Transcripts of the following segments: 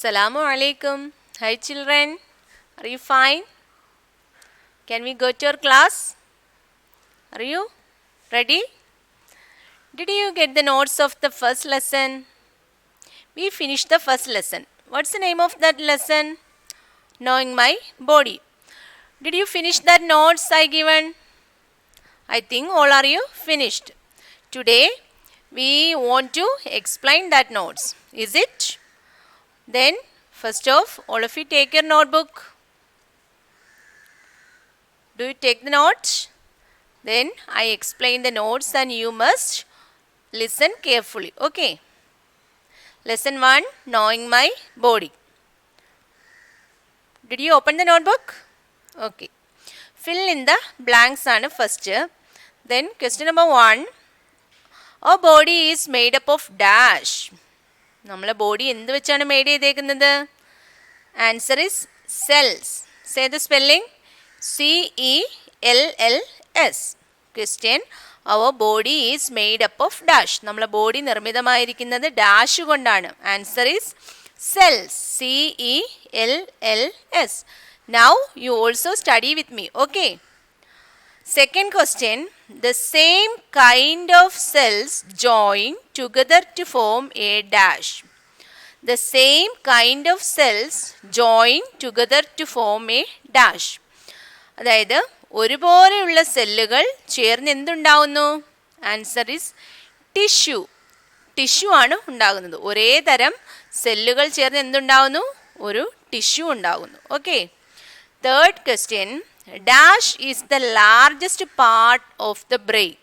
Assalamu alaikum. Hi children. Are you fine? Can we go to your class? Are you ready? Did you get the notes of the first lesson? We finished the first lesson. What's the name of that lesson? Knowing my body. Did you finish that notes I given? I think all are you finished. Today we want to explain that notes. Is it? Then first off, all of you take your notebook. Do you take the notes? Then I explain the notes and you must listen carefully. Okay. Lesson 1, knowing my body. Did you open the notebook? Okay. Fill in the blanks ആണ് first. Then question number 1. Our body is made up of dash. നമ്മളെ body എന്ത് വെച്ചാണ് made ചെയ്തേക്കുന്നത്? Answer is cells. Say the spelling. CELLS. Question. Our body is made up of dash. നമ്മളെ body നിർമ്മിതമായിരിക്കുന്നത് dash കൊണ്ടാണ്. Answer is cells. CELLS. Now you also study with me. Okay. Second question. The same kind of cells join together to form a dash. The same kind of cells join together to form a dash. അതായത് ഒരുപോലെയുള്ള സെല്ലുകൾ ചേർന്ന് എന്തുണ്ടാവുന്നു? Answer is tissue. Tissue ആണ് ഉണ്ടാകുന്നത്. ഒരേ തരം സെല്ലുകൾ ചേർന്ന് എന്തുണ്ടാവുന്നു? ഒരു ടിഷ്യൂ ഉണ്ടാകുന്നു. Okay. Third question. Dash is the largest part of the brain.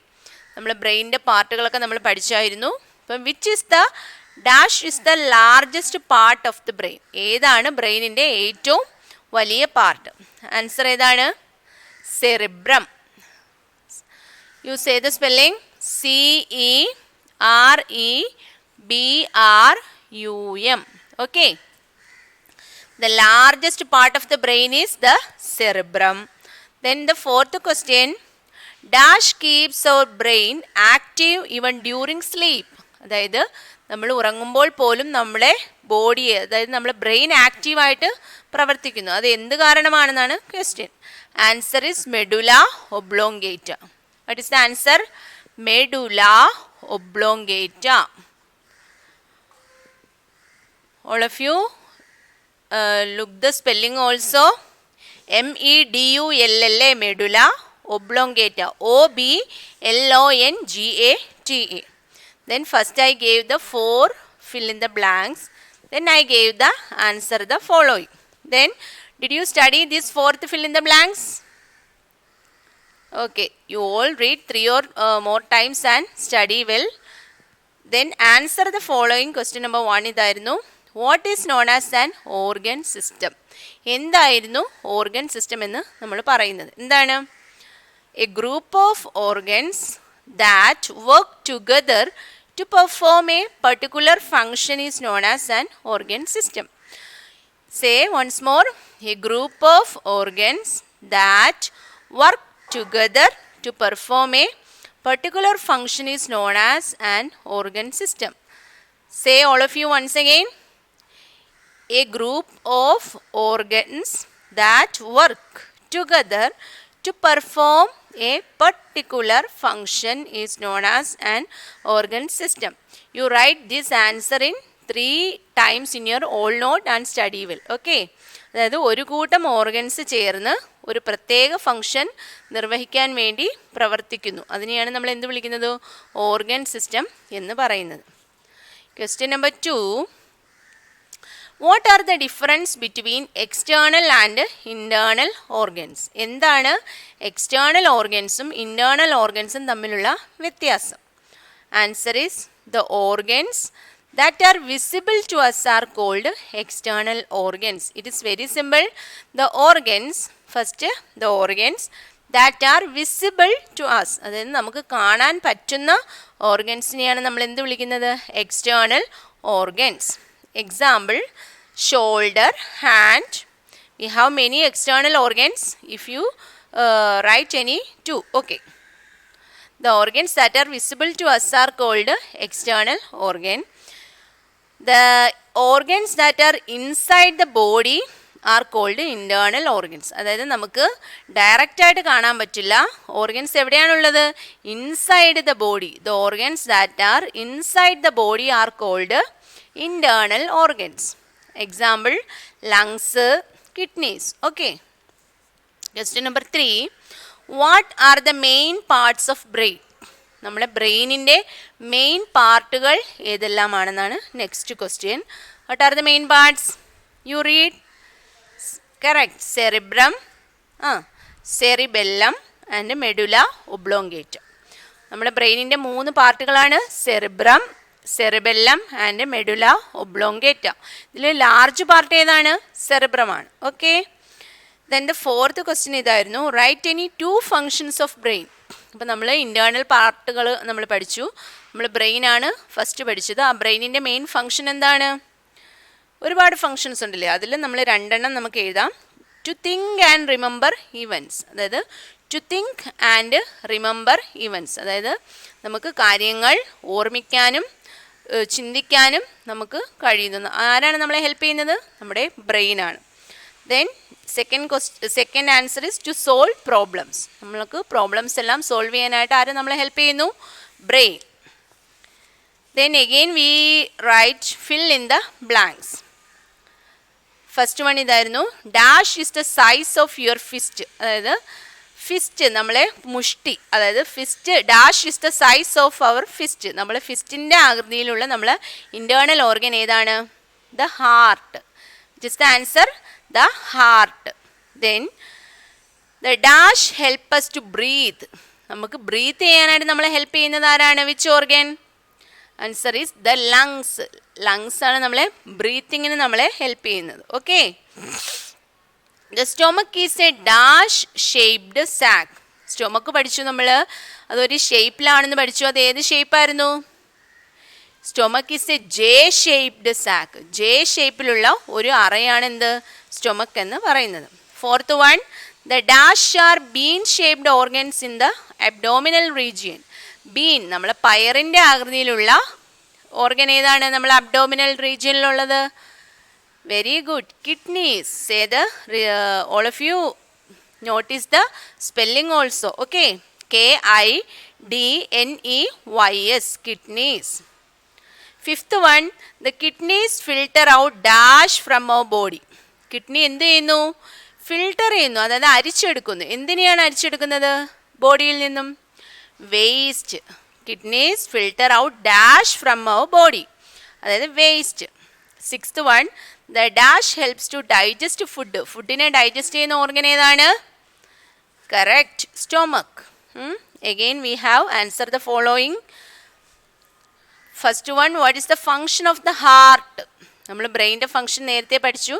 നമ്മൾ ബ്രെയിനിൻ്റെ പാർട്ടുകളൊക്കെ നമ്മൾ പഠിച്ചായിരുന്നു. അപ്പം which is the dash is the largest part of the brain. ഏതാണ് ബ്രെയിനിൻ്റെ ഏറ്റവും വലിയ പാർട്ട്? ആൻസർ ഏതാണ്? Cerebrum. You say the spelling. CEREBRUM. Okay. The largest part of the brain is the cerebrum. Then the fourth question. Dash keeps our brain active even during sleep. അതായത് നമ്മൾ ഉറങ്ങുമ്പോൾ പോലും നമ്മളെ ബോഡിയെ, അതായത് നമ്മളെ ബ്രെയിൻ ആക്റ്റീവായിട്ട് പ്രവർത്തിക്കുന്നു. അത് എന്ത് കാരണമാണെന്നാണ് question. Answer is medulla oblongata. What is the answer? Medulla oblongata. All of you look the spelling also. MEDULLA, medulla oblongata. OBLONGATA. Then first I gave the 4 fill in the blanks. Then I gave the answer the following. Then did you study this 4th fill in the blanks? Okay. You all read 3 or more times and study well. Then answer the following. Question number 1 ഇതായിരുന്നു. What is known as an organ system? എന്തായിരുന്നു organ system എന്ന് നമ്മൾ പറയുന്നത്? എന്താണ്? A group of organs that work together to perform a particular function is known as an organ system. Say once more. A group of organs that work together to perform a particular function is known as an organ system. Say all of you once again. A group of organs that work together to perform a particular function is known as an organ system. You write this answer in 3 times in your old note and study well. Okay. അതായത് ഒരു കൂട്ടം organs ചേർന്ന് ഒരു പ്രത്യേക function നിർവഹിക്കാൻ വേണ്ടി പ്രവർത്തിക്കുന്നു. അതിനെയാണ് നമ്മൾ എന്ത് വിളിക്കുന്നത്? ഓർഗൻ സിസ്റ്റം എന്ന് പറയുന്നത്. Question number 2. What are the difference between external and internal organs? എന്താണ് എക്സ്റ്റേണൽ ഓർഗൻസും ഇൻറ്റേർണൽ ഓർഗൻസും തമ്മിലുള്ള വ്യത്യാസം? Answer is the organs that are visible to us are called external organs. It is very simple. The organs, first the organs that are visible to us, അതായത് നമുക്ക് കാണാൻ പറ്റുന്ന ഓർഗൻസിനെയാണ് നമ്മൾ എന്ത് വിളിക്കുന്നത്? External organs. Example, shoulder, hand. We have many external organs. If you write any 2. Okay. The organs that are visible to us are called external organ. The organs that are inside the body are called internal organs. അതായത് നമുക്ക് direct ആയിട്ട് കാണാൻ പറ്റില്ല. Organs എവിടെയാണുള്ളത്? Inside the body. The organs that are inside the body are called internal organs. Example lungs, kidneys. Okay. Question number 3. What are the main parts of brain? നമ്മുടെ ബ്രെയിനിൻ്റെ main പാർട്ടുകൾ ഏതെല്ലാമാണെന്നാണ് next question. What are the main parts? You read. Correct. Cerebrum, cerebellum and medulla oblongata. നമ്മുടെ ബ്രെയിനിൻ്റെ 3 പാർട്ടുകളാണ് cerebrum, cerebellum and medulla oblongata. ഇതിൽ large part ഏതാണ്? സെറിബ്രമാണ്. Okay. Then the 4th question ഇതായിരുന്നു, write any 2 functions of brain. അപ്പോൾ നമ്മൾ internal പാർട്ടുകൾ നമ്മൾ പഠിച്ചു. നമ്മൾ ബ്രെയിനാണ് ഫസ്റ്റ് പഠിച്ചത്. ആ ബ്രെയിനിൻ്റെ മെയിൻ ഫങ്ഷൻ എന്താണ്? ഒരുപാട് ഫങ്ഷൻസ് ഉണ്ടല്ലേ, അതിൽ നമ്മൾ 2 എണ്ണം നമുക്ക് എഴുതാം. To think and remember events. അതായത് to think and remember events, അതായത് നമുക്ക് കാര്യങ്ങൾ ഓർമ്മിക്കാനും ചിന്തിക്കാനും നമുക്ക് ആരാണ് നമ്മളെ ഹെൽപ്പ് ചെയ്യുന്നത്? നമ്മുടെ ബ്രെയിനാണ്. Then second answer is to solve problems. നമ്മൾക്ക് പ്രോബ്ലംസ് എല്ലാം സോൾവ് ചെയ്യാനായിട്ട് ആരും നമ്മളെ ഹെൽപ്പ് ചെയ്യുന്നു? Brain. Then again we write fill in the blanks. First one ഇതായിരുന്നു, dash is the size of your fist. അതായത് ഫിസ്റ്റ്, നമ്മളെ മുഷ്ടി, അതായത് fist, dash is the size of our fist. നമ്മളെ ഫിസ്റ്റിൻ്റെ ആകൃതിയിലുള്ള നമ്മളെ ഇൻറ്റേർണൽ ഓർഗൻ ഏതാണ്? The heart. Just the answer, the heart. Then the dash help us to breathe. നമുക്ക് ബ്രീത്ത് ചെയ്യാനായിട്ട് നമ്മളെ ഹെൽപ്പ് ചെയ്യുന്നത് ആരാണ്? Which organ? Answer is the lungs. Lungs ആണ് നമ്മളെ ബ്രീത്തിങ്ങിന് നമ്മളെ ഹെൽപ്പ് ചെയ്യുന്നത്. Okay. The stomach is a dash shaped sac. Stomach പഠിച്ചു നമ്മൾ, അതൊരു ഷേപ്പിലാണെന്ന് പഠിച്ചു. അത് ഏത് ഷേപ്പായിരുന്നു? Stomach is a J shaped sac. J ഷേപ്പിലുള്ള ഒരു അറയാണ് എന്ത്? സ്റ്റൊമക്ക് എന്ന് പറയുന്നത്. 4th one, the dash are bean shaped organs in the abdominal region. Bean, നമ്മളെ പയറിൻ്റെ ആകൃതിയിലുള്ള ഓർഗൻ ഏതാണ് നമ്മൾ അബ്ഡോമിനൽ റീജിയനിലുള്ളത്? Very good, kidneys. ഏത്? All of you notice the spelling also. Okay. KIDNEYS, kidneys. 5th one, the kidneys filter out dash from our body. Kidney എന്ത് ചെയ്യുന്നു? Filter ചെയ്യുന്നു, അതായത് അരിച്ചെടുക്കുന്നു. എന്തിനെയാണ് അരിച്ചെടുക്കുന്നത് ബോഡിയിൽ നിന്നും? Waste. Kidneys filter out dash from our body, അതായത് waste. 6th one, the dash helps to digest food. ഫുഡിനെ ഡൈജസ്റ്റ് ചെയ്യുന്ന ഓർഗൻ ഏതാണ്? Correct, stomach. Again we have answer the following. First one, what is the function of the heart? നമ്മൾ ബ്രെയിൻ്റെ function നേരത്തെ പഠിച്ചു.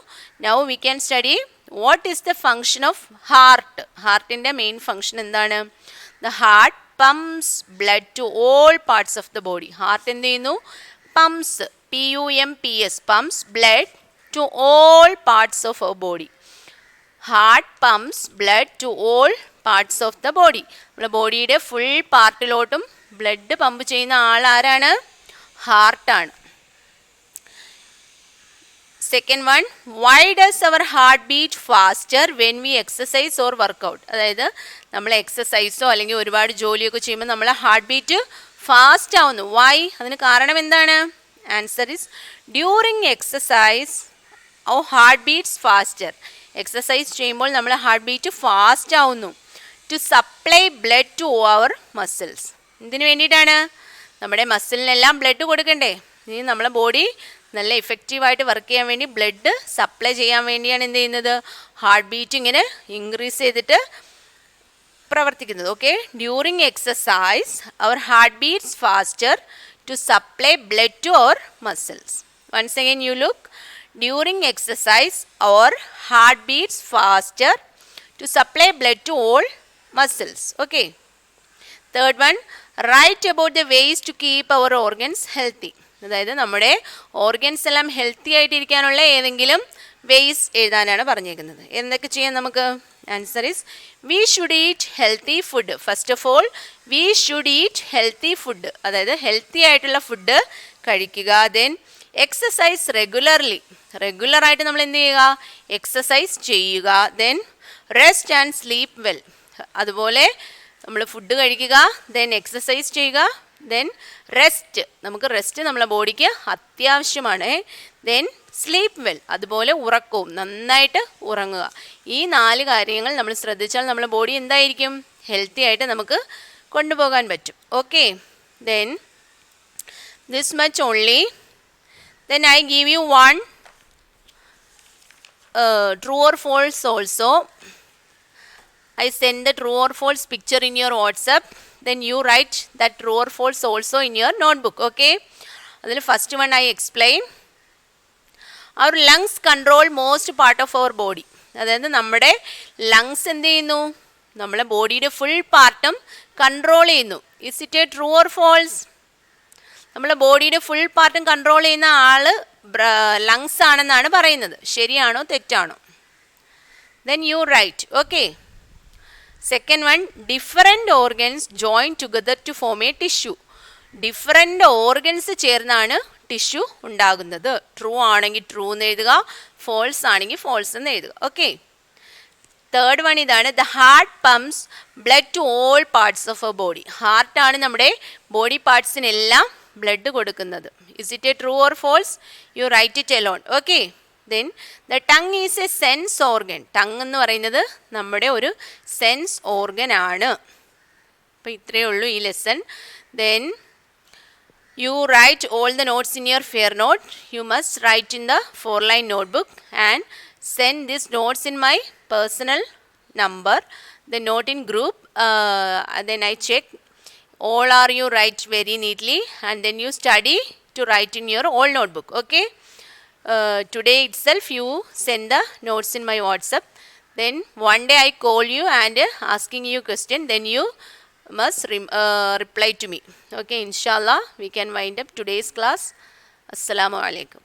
Now we can study what is the function of heart. ഹാർട്ടിൻ്റെ main function എന്താണ്? The heart pumps blood to all parts of the body. Heart എന്ത് ചെയ്യുന്നു? Pumps, PUMPS, pumps blood to all parts of our body. Heart pumps blood to all parts of the body. നമ്മുടെ ബോഡിയുടെ full പാർട്ടിലോട്ടും blood pump ചെയ്യുന്ന ആൾ ആരാണ്? ഹാർട്ടാണ്. Second one, why does our heart beat faster when we exercise or workout? അതായത് നമ്മൾ എക്സസൈസോ അല്ലെങ്കിൽ ഒരുപാട് ജോലിയൊക്കെ ചെയ്യുമ്പോൾ നമ്മളെ ഹാർട്ട് ബീറ്റ് ഫാസ്റ്റ് ആവുന്നു. വൈ? അതിന് കാരണം എന്താണ്? Answer is during exercise our heart beats faster. Exercise ചെയ്യുമ്പോൾ നമ്മൾ ഹാർട്ട് ബീറ്റ് ഫാസ്റ്റ് ആവുന്നു. To supply blood to our muscles. ഇതിന് വേണ്ടിയിട്ടാണ് നമ്മുടെ മസിലിനെല്ലാം ബ്ലഡ് കൊടുക്കണ്ടേ? ഇനി നമ്മളെ ബോഡി നല്ല ഇഫക്റ്റീവായിട്ട് വർക്ക് ചെയ്യാൻ വേണ്ടി ബ്ലഡ് സപ്ലൈ ചെയ്യാൻ വേണ്ടിയാണ് എന്ത് ചെയ്യുന്നത്? ഹാർട്ട് ബീറ്റ് ഇങ്ങനെ ഇൻക്രീസ് ചെയ്തിട്ട് പ്രവർത്തിക്കുന്നത്. Okay. During exercise our heart beats faster to supply blood to our muscles. Once again you look. During exercise, our heart beats faster to supply blood to all muscles. Okay. Third one, write about the ways to keep our organs healthy. അതായത് നമ്മുടെ organs എല്ലാം healthy ആയിട്ടിരിക്കാനുള്ള ഏതെങ്കിലും ways എഴുതാനാണ് പറഞ്ഞേക്കുന്നത്. എന്തൊക്കെ ചെയ്യാം നമുക്ക്? Answer is we should eat healthy food. First of all we should eat healthy food, അതായത് ഹെൽത്തി ആയിട്ടുള്ള ഫുഡ് കഴിക്കുക. ദെൻ എക്സസൈസ് റെഗുലർലി, റെഗുലറായിട്ട് നമ്മൾ എന്ത് ചെയ്യുക, എക്സസൈസ് ചെയ്യുക. Then rest and sleep well, അതുപോലെ നമ്മൾ ഫുഡ് കഴിക്കുക, ദെൻ എക്സസൈസ് ചെയ്യുക, ദെൻ റെസ്റ്റ്, നമുക്ക് റെസ്റ്റ് നമ്മളെ ബോഡിക്ക് അത്യാവശ്യമാണ്. ദെൻ സ്ലീപ്പ് വെൽ, അതുപോലെ ഉറക്കവും, നന്നായിട്ട് ഉറങ്ങുക. ഈ 4 കാര്യങ്ങൾ നമ്മൾ ശ്രദ്ധിച്ചാൽ നമ്മളെ ബോഡി എന്തായിരിക്കും, ഹെൽത്തി ആയിട്ട് നമുക്ക് കൊണ്ടുപോകാൻ പറ്റും. Okay, then this much only. Then I give you one true or false also. I send the true or false picture in your WhatsApp. Then you write that true or false also in your notebook. Okay. Then first one I explain. Our lungs control most part of our body. അതായത് നമ്മുടെ lungs എന്ത് ചെയ്യുന്നു, നമ്മളെ ബോഡിയുടെ full പാർട്ടും control ചെയ്യുന്നു. Is it a true or false? നമ്മളെ ബോഡിയുടെ ഫുൾ പാർട്ടും കൺട്രോൾ ചെയ്യുന്ന ആള് ലങ്സ് ആണെന്നാണ് പറയുന്നത്. ശരിയാണോ തെറ്റാണോ? Then you write. Okay. Second one, different organs join together to form a tissue. Different organs ചേർന്നാണ് ടിഷ്യൂ ഉണ്ടാകുന്നത്. ട്രൂ ആണെങ്കിൽ ട്രൂ എന്ന് എഴുതുക, ഫോൾസ് ആണെങ്കിൽ ഫോൾസ് എന്ന് എഴുതുക. ഓക്കെ. തേർഡ് വൺ ഇതാണ്, the heart pumps blood to all parts of a body. ഹാർട്ടാണ് നമ്മുടെ ബോഡി പാർട്സിനെല്ലാം ബ്ലഡ് കൊടുക്കുന്നത്. Is it a true or false? You write it alone. Okay. Then the tongue is a sense organ. Tongue എന്ന് പറയുന്നത് നമ്മുടെ ഒരു sense organ ആണ്. അപ്പോൾ ഇത്രയേ ഉള്ളൂ ഈ lesson. Then you write all the notes in your fair note. You must write in the 4-line notebook and send these notes in my personal number, the note in group. Then I check all are you write very neatly, and then you study to write in your old notebook. Okay. Today itself you send the notes in my WhatsApp. Then one day I call you and asking you question, then you must reply to me. Okay, inshallah we can wind up today's class. Assalamu alaikum.